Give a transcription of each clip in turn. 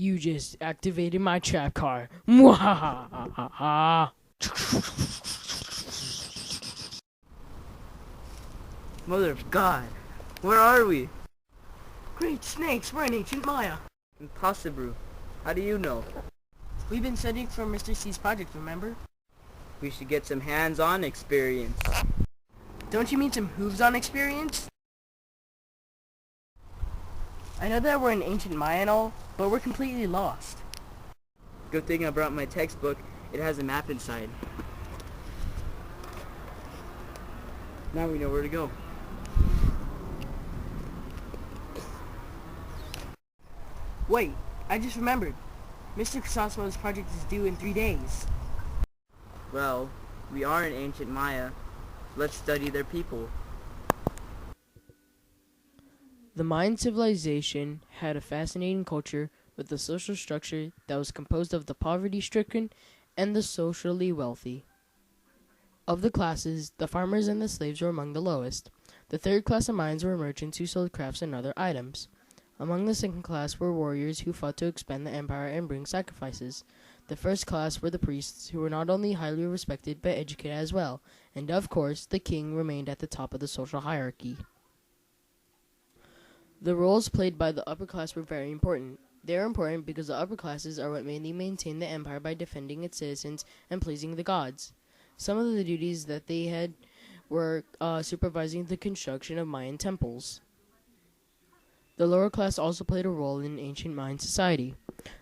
You just activated my trap card. Mwahaha. Mother of God, where are we? Great snakes, we're in ancient Maya. Impossible. How do you know? We've been studying for Mr. C's project, remember? We should get some hands-on experience. Don't you mean some hooves-on experience? I know that we're in ancient Maya and all, but we're completely lost. Good thing I brought my textbook. It has a map inside. Now we know where to go. Wait, I just remembered. Mr. Chrysostom's project is due in 3 days. Well, we are in ancient Maya. Let's study their people. The Mayan civilization had a fascinating culture with a social structure that was composed of the poverty-stricken and the socially wealthy. Of the classes, the farmers and the slaves were among the lowest. The third class of Mayans were merchants who sold crafts and other items. Among the second class were warriors who fought to expand the empire and bring sacrifices. The first class were the priests, who were not only highly respected but educated as well, and of course, the king remained at the top of the social hierarchy. The roles played by the upper class were very important. They are important because the upper classes are what mainly maintain the empire by defending its citizens and pleasing the gods. Some of the duties that they had were supervising the construction of Mayan temples. The lower class also played a role in ancient Mayan society.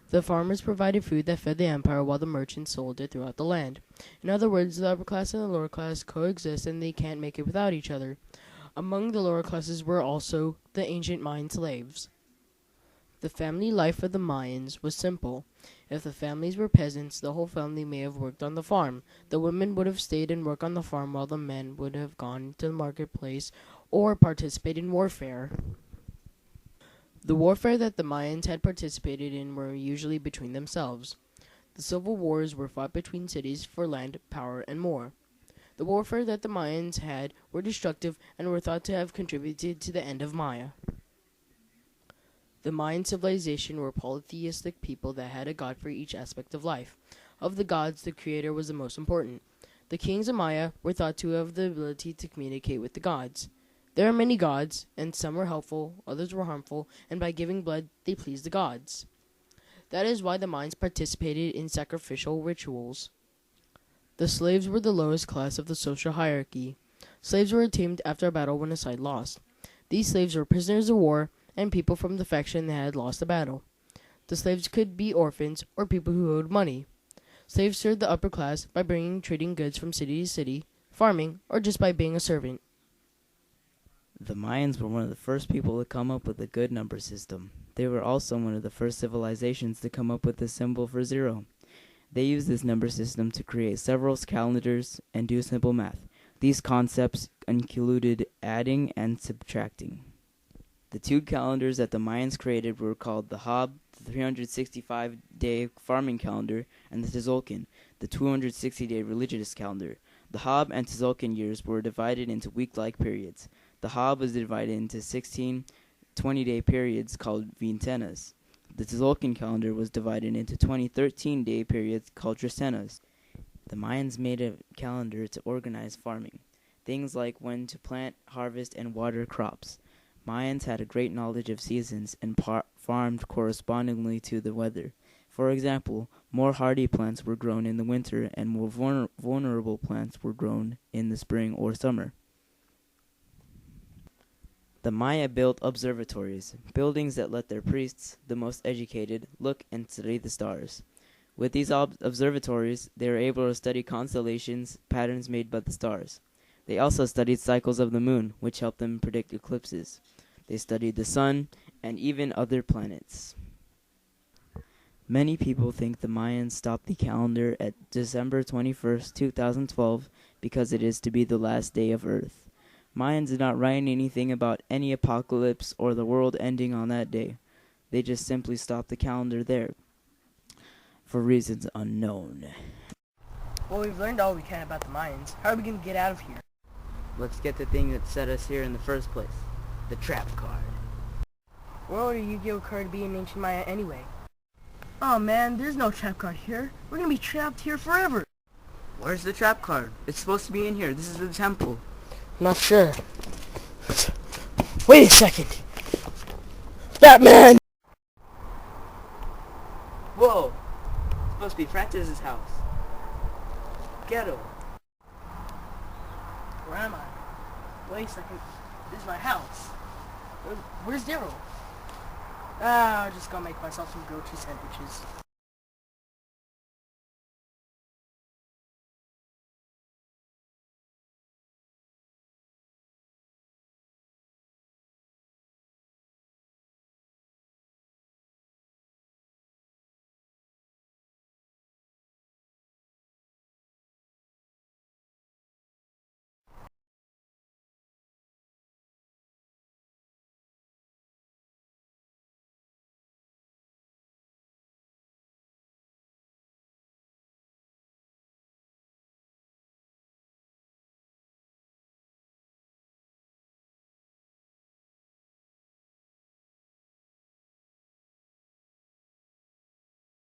The farmers provided food that fed the empire while the merchants sold it throughout the land. In other words, the upper class and the lower class coexist and they can't make it without each other. Among the lower classes were also the ancient Mayan slaves. The family life of the Mayans was simple. If the families were peasants, the whole family may have worked on the farm. The women would have stayed and worked on the farm while the men would have gone to the marketplace or participated in warfare. The warfare that the Mayans had participated in were usually between themselves. The civil wars were fought between cities for land, power, and more. The warfare that the Mayans had were destructive and were thought to have contributed to the end of Maya. The Mayan civilization were polytheistic people that had a god for each aspect of life. Of the gods, the creator was the most important. The kings of Maya were thought to have the ability to communicate with the gods. There are many gods, and some were helpful, others were harmful, and by giving blood, they pleased the gods. That is why the Mayans participated in sacrificial rituals. The slaves were the lowest class of the social hierarchy. Slaves were tamed after a battle when a side lost. These slaves were prisoners of war and people from the faction that had lost the battle. The slaves could be orphans or people who owed money. Slaves served the upper class by bringing trading goods from city to city, farming, or just by being a servant. The Mayans were one of the first people to come up with a good number system. They were also one of the first civilizations to come up with the symbol for zero. They used this number system to create several calendars and do simple math. These concepts included adding and subtracting. The two calendars that the Mayans created were called the Hab, the 365-day farming calendar, and the Tzolk'in, the 260-day religious calendar. The Hab and Tzolk'in years were divided into week-like periods. The Hab was divided into 16 20-day periods called vintenas. The Tzolk'in calendar was divided into 20 13-day periods called tresenas. The Mayans made a calendar to organize farming, things like when to plant, harvest, and water crops. Mayans had a great knowledge of seasons and farmed correspondingly to the weather. For example, more hardy plants were grown in the winter and more vulnerable plants were grown in the spring or summer. The Maya built observatories, buildings that let their priests, the most educated, look and study the stars. With these observatories, they were able to study constellations, patterns made by the stars. They also studied cycles of the moon, which helped them predict eclipses. They studied the sun and even other planets. Many people think the Mayans stopped the calendar at December 21st, 2012 because it is to be the last day of Earth. Mayans did not write anything about any apocalypse or the world ending on that day. They just simply stopped the calendar there, for reasons unknown. Well, we've learned all we can about the Mayans. How are we going to get out of here? Let's get the thing that set us here in the first place. The trap card. What would a Yu-Gi-Oh card be in ancient Maya anyway? Oh man, there's no trap card here. We're gonna be trapped here forever. Where's the trap card? It's supposed to be in here. This is the temple. Not sure. Wait a second. Batman! Whoa! It's supposed to be Francis's house. Ghetto. Where am I? Wait a second. This is my house. Where's Darrell? I'll just go make myself some grilled cheese sandwiches.